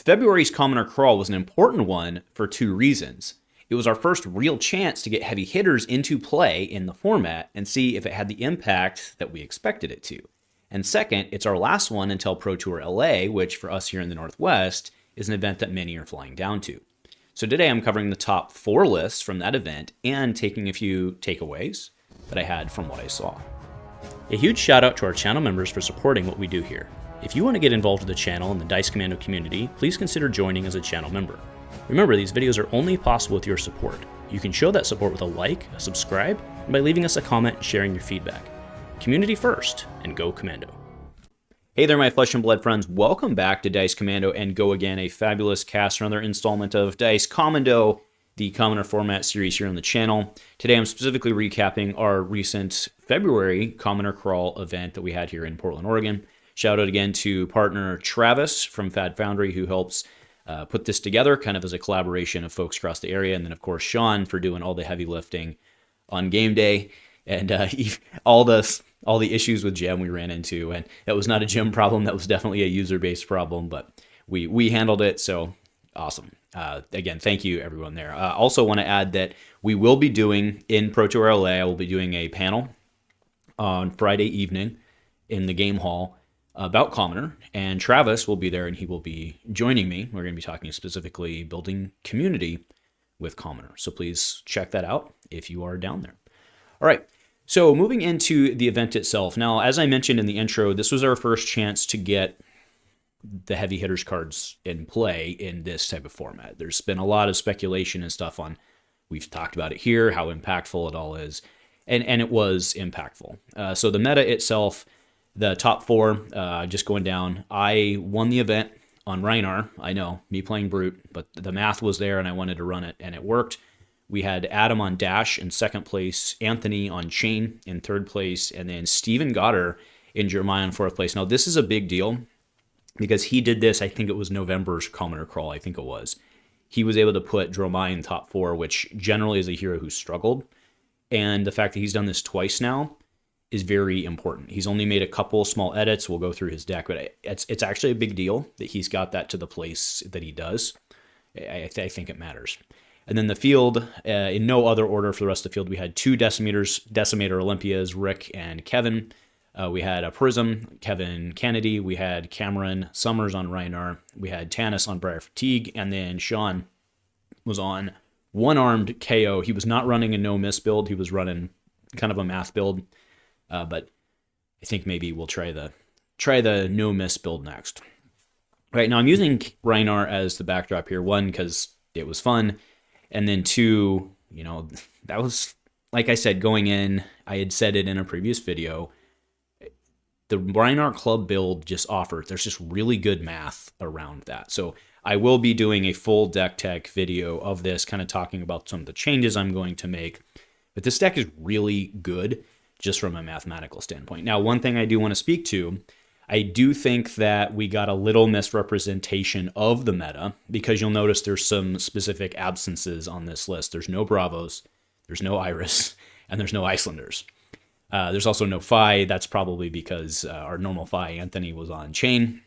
February's Commoner Crawl was an important one for two reasons. It was our first real chance to get heavy hitters into play in the format and see if it had the impact that we expected it to. And second, it's our last one until Pro Tour LA, which for us here in the Northwest is an event that many are flying down to. So today I'm covering the top 4 lists from that event and taking a few takeaways that I had from what I saw. A huge shout out to our channel members for supporting what we do here. If you want to get involved with the channel and the Dice Commando community, please consider joining as a channel member. Remember, these videos are only possible with your support. You can show that support with a like, a subscribe, and by leaving us a comment and sharing your feedback. Community first, and go Commando. Hey there, my flesh and blood friends. Welcome back to Dice Commando and Go Again, a fabulous cast, another installment of Dice Commando, the Commoner format series here on the channel. Today I'm specifically recapping our recent February Commoner Crawl event that we had here in Portland, Oregon. Shout out again to partner Travis from Fad Foundry, who helps put this together kind of as a collaboration of folks across the area. And then, of course, Sean for doing all the heavy lifting on game day and all the issues with Gem we ran into. And that was not a Gem problem. That was definitely a user-based problem, but we handled it. So awesome. Again, thank you, everyone there. Also want to add that we will be doing in Pro Tour LA, I will be doing a panel on Friday evening in the game hall about Commoner, and Travis will be there and he will be joining me. We're going to be talking specifically building community with Commoner. So please check that out if you are down there. All right. So moving into the event itself. Now, as I mentioned in the intro, this was our first chance to get the heavy hitters cards in play in this type of format. There's been a lot of speculation and stuff on, we've talked about it here, how impactful it all is. And it was impactful. So the meta itself, the top 4, just going down. I won the event on Rhinar. I know, me playing Brute, but the math was there and I wanted to run it, and it worked. We had Adam on Dash in second place, Anthony on Chane in third place, and then Steven Goddard in Jeremiah in fourth place. Now, this is a big deal because he did this, I think it was November's Commoner Crawl, I think it was. He was able to put Jeremiah in top 4, which generally is a hero who struggled. And the fact that he's done this twice now is very important. He's only made a couple small edits. We'll go through his deck, but it's actually a big deal that he's got that to the place that he does. I think it matters. And then the field, in no other order for the rest of the field, we had 2 Decimator Olympias, Rick and Kevin. We had a Prism, Kevin Kennedy. We had Cameron Summers on Rhinar. We had Tanis on Briar Fatigue. And then Sean was on one-armed Kayo. He was not running a no-miss build. He was running kind of a math build. But I think maybe we'll try the no-miss build next. All right, now I'm using Rhinar as the backdrop here. 1, because it was fun. And then 2, that was, like I said, going in, I had said it in a previous video, the Rhinar Club build just offers, there's just really good math around that. So I will be doing a full deck tech video of this, kind of talking about some of the changes I'm going to make. But this deck is really good just from a mathematical standpoint. Now, one thing I do want to speak to, I do think that we got a little misrepresentation of the meta, because you'll notice there's some specific absences on this list. There's no Bravos, there's no Iris, and there's no Icelanders. There's also no Phi. That's probably because our normal Phi, Anthony, was on Chane,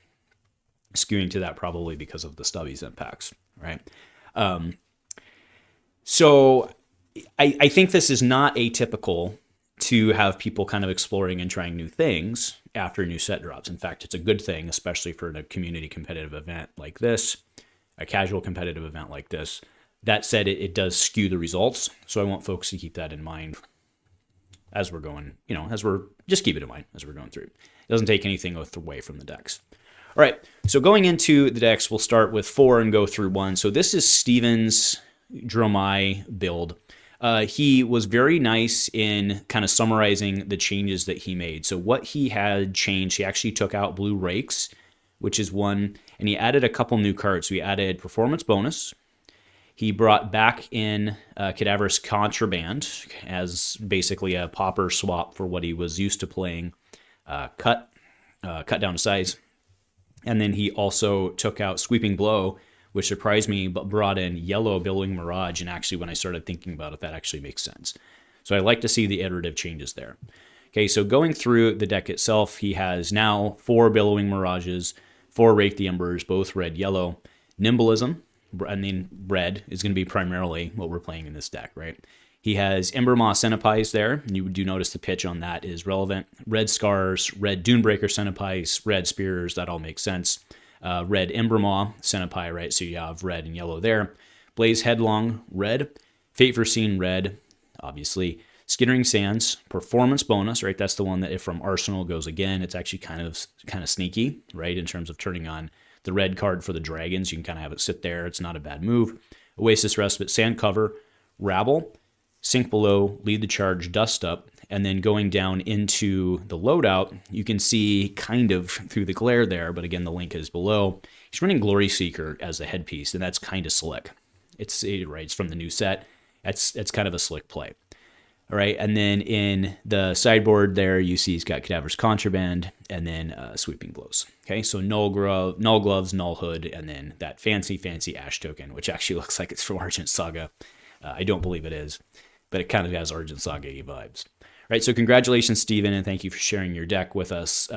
skewing to that probably because of the Stubbies impacts, right? So I think this is not atypical to have people kind of exploring and trying new things after new set drops. In fact, it's a good thing, especially for a community competitive event like this, a casual competitive event like this. That said, it does skew the results, so I want folks to keep that in mind as we're going, just keep it in mind as we're going through. It doesn't take anything away from the decks. All right, so going into the decks, we'll start with 4 and go through 1. So this is Steven's Dromai build. He was very nice in kind of summarizing the changes that he made. So what he had changed, he actually took out Blue Rakes, which is 1, and he added a couple new cards. So he added Performance Bonus. He brought back in Cadaverous Contraband as basically a popper swap for what he was used to playing, cut down to size. And then he also took out Sweeping Blow, which surprised me, but brought in Yellow Billowing Mirage. And actually, when I started thinking about it, that actually makes sense. So I like to see the iterative changes there. Okay, so going through the deck itself, he has now 4 Billowing Mirages, 4 Rake the Embers, both red, yellow. Nimblism, red is going to be primarily what we're playing in this deck, right? He has Embermaw Centipise there. And you do notice the pitch on that is relevant. Red Scars, red Dunebreaker Centipise, red Spears, that all makes sense. Red Embermaw Centipie, right? So you have red and yellow there. Blaze Headlong, red. Fate Foreseen, red, obviously. Skittering Sands, performance bonus, right? That's the one that if from Arsenal goes again, it's actually kind of sneaky, right? In terms of turning on the red card for the dragons. You can kind of have it sit there. It's not a bad move. Oasis Respite, Sand Cover, Rabble, Sink Below, Lead the Charge, Dust Up, and then going down into the loadout, you can see kind of through the glare there, but again, the link is below. He's running Glory Seeker as the headpiece, and that's kind of slick. It's from the new set. That's kind of a slick play. All right, and then in the sideboard there, you see he's got Cadaver's Contraband, and then Sweeping Blows. Okay, so Null Gloves, Null Hood, and then that fancy Ash token, which actually looks like it's from Argent Saga. I don't believe it is, but it kind of has Argent Saga-y vibes. All right, so congratulations, Steven, and thank you for sharing your deck with us.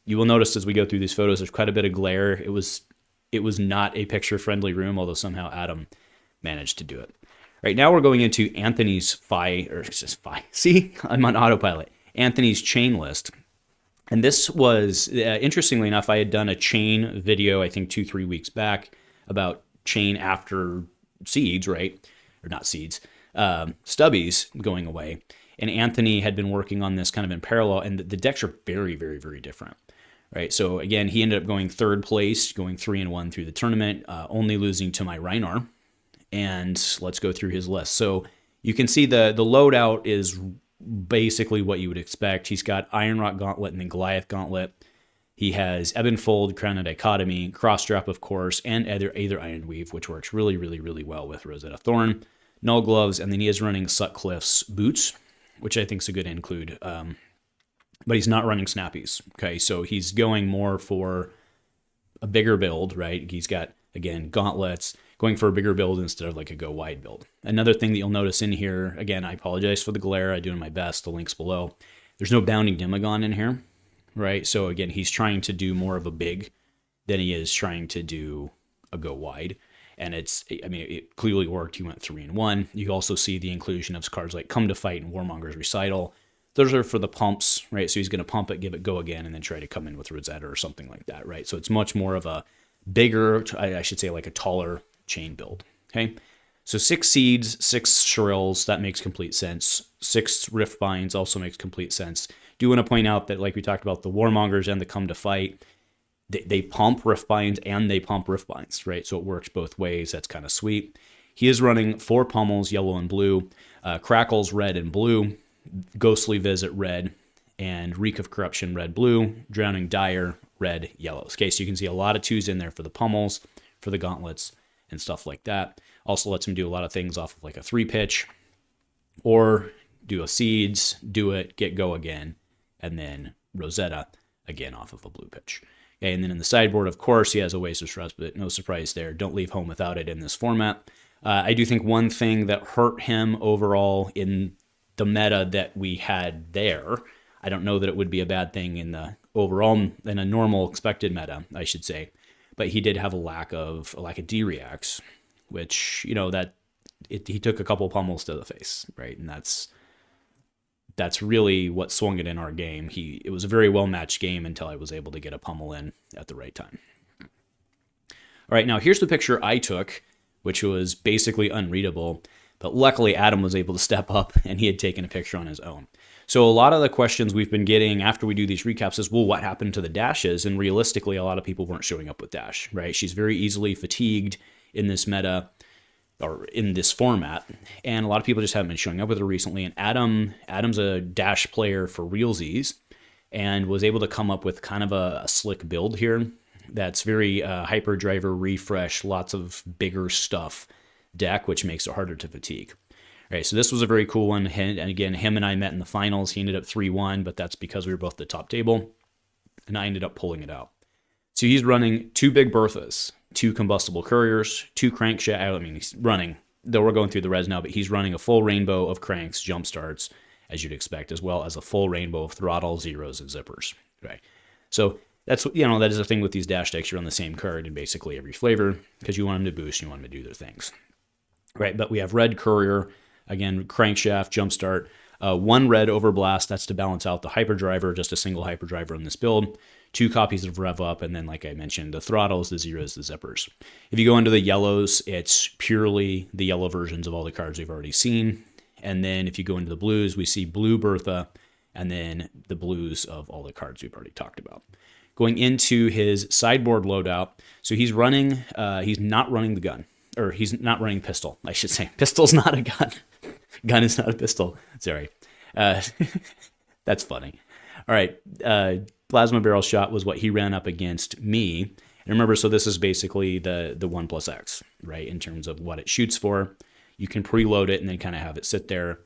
You will notice as we go through these photos, there's quite a bit of glare. It was not a picture-friendly room, although somehow Adam managed to do it. Right now we're going into Anthony's See, I'm on autopilot. Anthony's Chane list. And this was, interestingly enough, I had done a Chane video, I think 2-3 weeks back, about Chane after Seeds, right? Or not Seeds, Stubbies going away. And Anthony had been working on this kind of in parallel, and the decks are very, very, very different. Right, so again, he ended up going third place, going 3-1 through the tournament, only losing to my Rhinar. And let's go through his list. So you can see the loadout is basically what you would expect. He's got Iron Rock Gauntlet and then Goliath Gauntlet. He has Ebonfold, Crown of Dichotomy, Cross Drop, of course, and either Iron Weave, which works really, really, really well with Rosetta Thorn. Null Gloves, and then he is running Sutcliffe's Boots, which I think is a good include. But he's not running Snappies. Okay, so he's going more for a bigger build, right? He's got, again, gauntlets, going for a bigger build instead of like a go wide build. Another thing that you'll notice in here, again, I apologize for the glare. I'm doing my best. The link's below. There's no Bounding Demagon in here, right? So again, he's trying to do more of a big than he is trying to do a go wide. And it clearly worked. He went 3-1. You also see the inclusion of cards like Come to Fight and Warmonger's Recital. Those are for the pumps, right? So he's going to pump it, give it go again, and then try to come in with Rosetta or something like that, right? So it's much more of a bigger, I should say like a taller Chane build, okay? So 6 Seeds, 6 Shrills, that makes complete sense. 6 Rift Binds also makes complete sense. Do want to point out that, like we talked about, the Warmongers and the Come to Fight, they pump Rift Binds and they pump Rift Binds, right? So it works both ways. That's kind of sweet. He is running 4 Pummels, yellow and blue, Crackles, red and blue, Ghostly Visit, red, and Reek of Corruption, red, blue, Drowning Dire, red, yellows. Okay, so you can see a lot of 2s in there for the Pummels, for the Gauntlets, and stuff like that. Also lets him do a lot of things off of like a 3-pitch, or do a Seeds, do it, get go again, and then Rosetta again off of a blue pitch. Okay, and then in the sideboard, of course, he has Oasis Respite. No surprise there. Don't leave home without it in this format. I do think one thing that hurt him overall in the meta that we had there, I don't know that it would be a bad thing in the overall, in a normal expected meta, I should say, but he did have a lack of D-reacts, which, he took a couple pummels to the face, right? And that's really what swung it in our game. It was a very well-matched game until I was able to get a pummel in at the right time. All right, now here's the picture I took, which was basically unreadable, but luckily Adam was able to step up and he had taken a picture on his own. So a lot of the questions we've been getting after we do these recaps is, well, what happened to the dashes? And realistically, a lot of people weren't showing up with dash, right? She's very easily fatigued in this meta, or in this format, and a lot of people just haven't been showing up with her recently. And Adam's a dash player for realsies, and was able to come up with kind of a slick build here that's very hyperdriver, refresh, lots of bigger stuff deck, which makes it harder to fatigue. All right, so this was a very cool one, and again, him and I met in the finals. He ended up 3-1, but that's because we were both at the top table, and I ended up pulling it out. So he's running 2 Big Berthas, 2 Combustible Couriers, 2 Crankshaft. He's running, though we're going through the res now, but he's running a full rainbow of Cranks, Jump Starts, as you'd expect, as well as a full rainbow of Throttle, Zeros, and Zippers. Right. So That's, that is the thing with these dash decks. You run the same card in basically every flavor because you want them to boost, you want them to do their things. Right, but we have red courier, again, crankshaft, jumpstart, one red overblast, that's to balance out the hyperdriver, just a single hyperdriver in this build, 2 copies of rev up, and then like I mentioned, the throttles, the zeros, the zippers. If you go into the yellows, it's purely the yellow versions of all the cards we've already seen. And then if you go into the blues, we see blue Bertha, and then the blues of all the cards we've already talked about. Going into his sideboard loadout, so he's running, he's not running the gun. Or he's not running pistol, I should say. Pistol's not a gun. Gun is not a pistol. Sorry. That's funny. All right. Plasma barrel shot was what he ran up against me. And remember, so this is basically the 1+X, right? In terms of what it shoots for. You can preload it and then kind of have it sit there.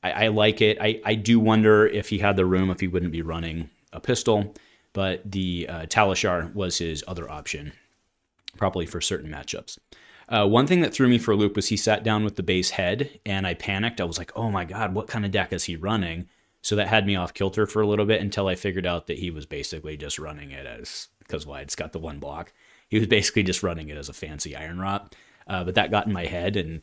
I like it. I do wonder if he had the room, if he wouldn't be running a pistol. But the Talishar was his other option, probably for certain matchups. One thing that threw me for a loop was he sat down with the base head, and I panicked. I was like, oh my god, what kind of deck is he running? So that had me off kilter for a little bit until I figured out that he was basically just running it as, because why, it's got the 1 block. He was basically just running it as a fancy Iron Rot. But that got in my head, and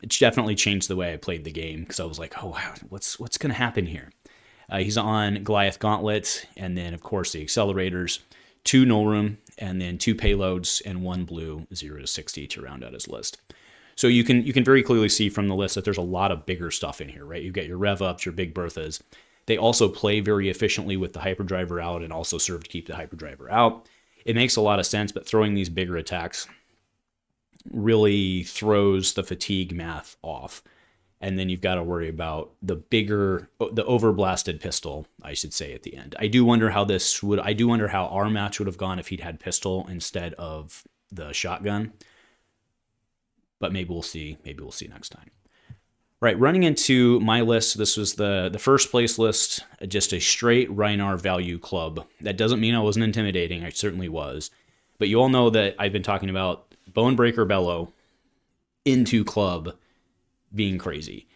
it definitely changed the way I played the game, because I was like, oh wow, what's going to happen here? He's on Goliath Gauntlet, and then of course the accelerators, 2 null room, and then 2 payloads, and 1 blue 0 to 60 to round out his list. So you can very clearly see from the list that there's a lot of bigger stuff in here, right? You've got your rev ups, your big Berthas. They also play very efficiently with the hyperdriver out and also serve to keep the hyperdriver out. It makes a lot of sense, but throwing these bigger attacks really throws the fatigue math off. And then you've got to worry about the overblasted pistol, I should say, at the end. I do wonder how our match would have gone if he'd had pistol instead of the shotgun. But maybe we'll see. Maybe we'll see next time. Right, running into my list, this was the first place list, just a straight Rhinar value club. That doesn't mean I wasn't intimidating. I certainly was. But you all know that I've been talking about Bonebreaker Bellow into club being crazy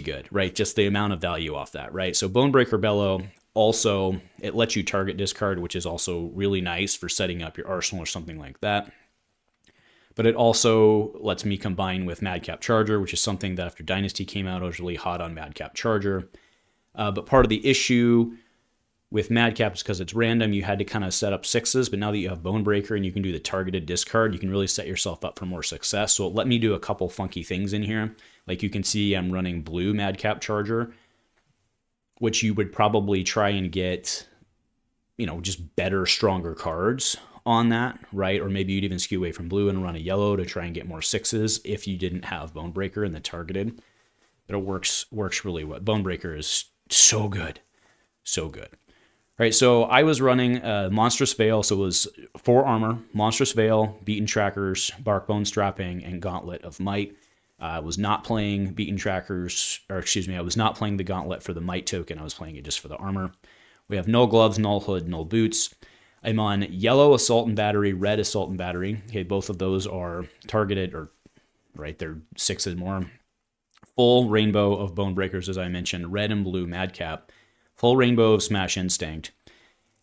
good, right? Just the amount of value off that, right? So Bonebreaker Bellow, also, it lets you target discard, which is also really nice for setting up your arsenal or something like that. But it also lets me combine with Madcap Charger, which is something that after Dynasty came out, I was really hot on Madcap Charger. But part of the issue with Madcap is because it's random, you had to kind of set up 6s, but now that you have Bonebreaker and you can do the targeted discard, you can really set yourself up for more success. So it let me do a couple funky things in here. Like you can see I'm running blue Madcap Charger, which you would probably try and get, just better, stronger cards on that, right? Or maybe you'd even skew away from blue and run a yellow to try and get more 6s if you didn't have Bonebreaker and the targeted. But it works really well. Bonebreaker is so good. So good. All right, so I was running Monstrous Veil, so it was 4 armor, Monstrous Veil, Beaten Trackers, Barkbone Strapping, and Gauntlet of Might. I was not playing Beaten Trackers, I was not playing the Gauntlet for the Might token, I was playing it just for the armor. We have Null Gloves, Null Hood, Null Boots. I'm on yellow Assault and Battery, red Assault and Battery. Okay, both of those are targeted, they're 6 and more. Full rainbow of Bonebreakers, as I mentioned, red and blue Madcap. Full rainbow of Smash Instinct.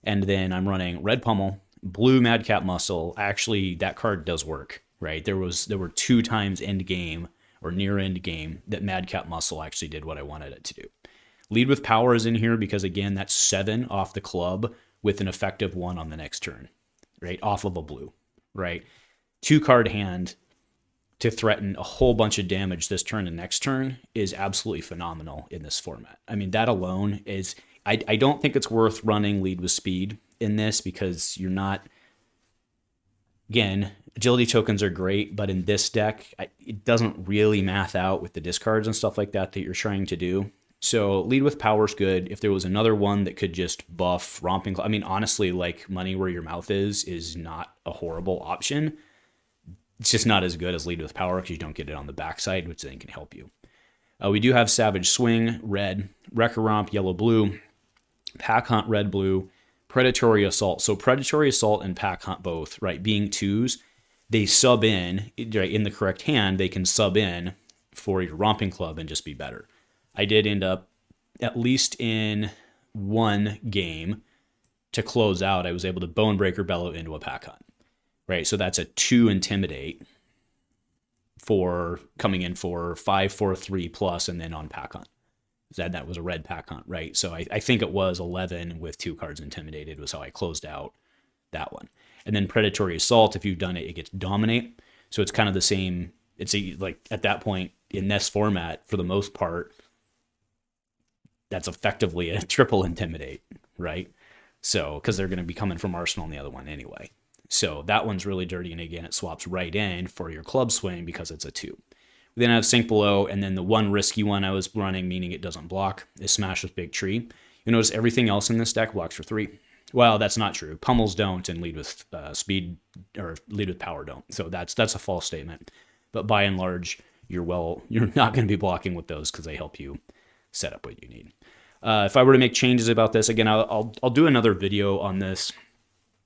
And then I'm running red Pummel, blue Madcap Muscle. Actually, that card does work, right? There were 2 times end game or near end game that Madcap Muscle actually did what I wanted it to do. Lead with Power is in here because, again, that's 7 off the club with an effective 1 on the next turn, right? Off of a blue, right? 2 card hand to threaten a whole bunch of damage this turn and next turn is absolutely phenomenal in this format. I mean, that alone is... I don't think it's worth running Lead with Speed in this because you're not... Again, agility tokens are great, but in this deck, it doesn't really math out with the discards and stuff like that you're trying to do. So Lead with Power is good. If there was another one that could just buff Romping... I mean, honestly, like Money Where Your Mouth is not a horrible option. It's just not as good as Lead with Power because you don't get it on the backside, which then can help you. We do have Savage Swing, red, Wrecker Romp, yellow-blue, Pack Hunt, red-blue, Predatory Assault. So Predatory Assault and Pack Hunt both, right, being 2s, they sub in, right, in the correct hand, they can sub in for your Romping Club and just be better. I did end up, at least in one game, to close out, I was able to Bonebreaker Bellow into a pack hunt, right? So that's a 2 Intimidate for coming in for 5/4/3 plus, and then on pack hunt. That was a red pack hunt, right? So I think it was 11 with 2 cards intimidated was how I closed out that one. And then Predatory Assault, if you've done it, it gets Dominate. So it's kind of the same. It's like at that point in this format, for the most part, that's effectively a triple Intimidate, right? So, because they're going to be coming from Arsenal on the other one anyway. So that one's really dirty, and again, it swaps right in for your club swing because it's a 2. We then have Sink Below, and then the one risky one I was running, meaning it doesn't block, is Smash with Big Tree. You notice everything else in this deck blocks for 3. Well, that's not true. Pummels don't, and Lead with Speed or Lead with Power don't. So that's a false statement. But by and large, you're not going to be blocking with those because they help you set up what you need. If I were to make changes about this, again, I'll do another video on this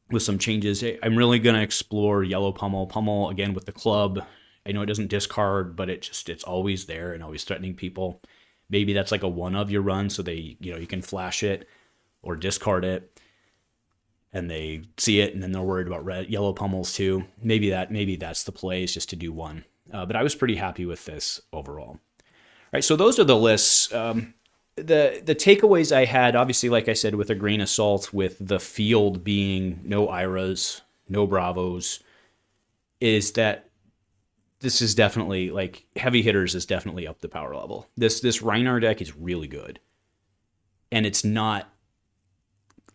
with some changes. I'm really going to explore Yellow Pummel. Pummel, again, with the club. I know it doesn't discard, but it's always there and always threatening people. Maybe that's like a one of your run, so you can flash it or discard it, and they see it, and then they're worried about yellow pummels too. Maybe that's the play, is just to do one. But I was pretty happy with this overall. All right, so those are the lists. The takeaways I had, obviously, like I said, with a grain of salt, with the field being no Iras, no Bravos, is that this is definitely, like, heavy hitters is definitely up the power level. This Rhinar deck is really good. And it's not,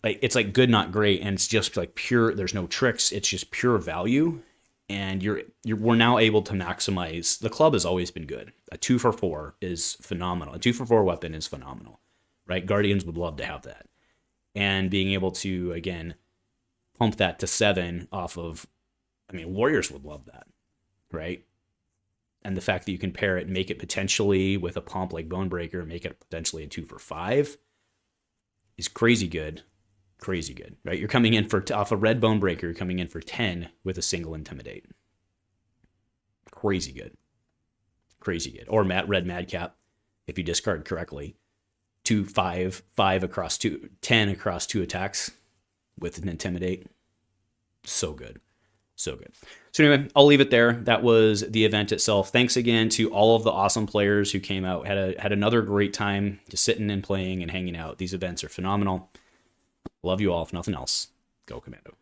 like, it's like good, not great, and it's just like pure, there's no tricks, it's just pure value. And we're now able to maximize. The club has always been good. A 2-for-4 is phenomenal. A 2-for-4 weapon is phenomenal, right? Guardians would love to have that. And being able to, again, pump that to 7 off of, Warriors would love that, right? And the fact that you can pair it and make it potentially with a pump like Bonebreaker, make it potentially a 2-for-5 is crazy good. Crazy good, right? You're coming in off a red Bonebreaker, you're coming in for 10 with a single Intimidate. Crazy good. Crazy good. Or red Madcap, if you discard correctly. 5 across 2, 10 across 2 attacks with an Intimidate. So good. So good. So anyway, I'll leave it there. That was the event itself. Thanks again to all of the awesome players who came out. Had another great time just sitting and playing and hanging out. These events are phenomenal. Love you all. If nothing else, go Commando.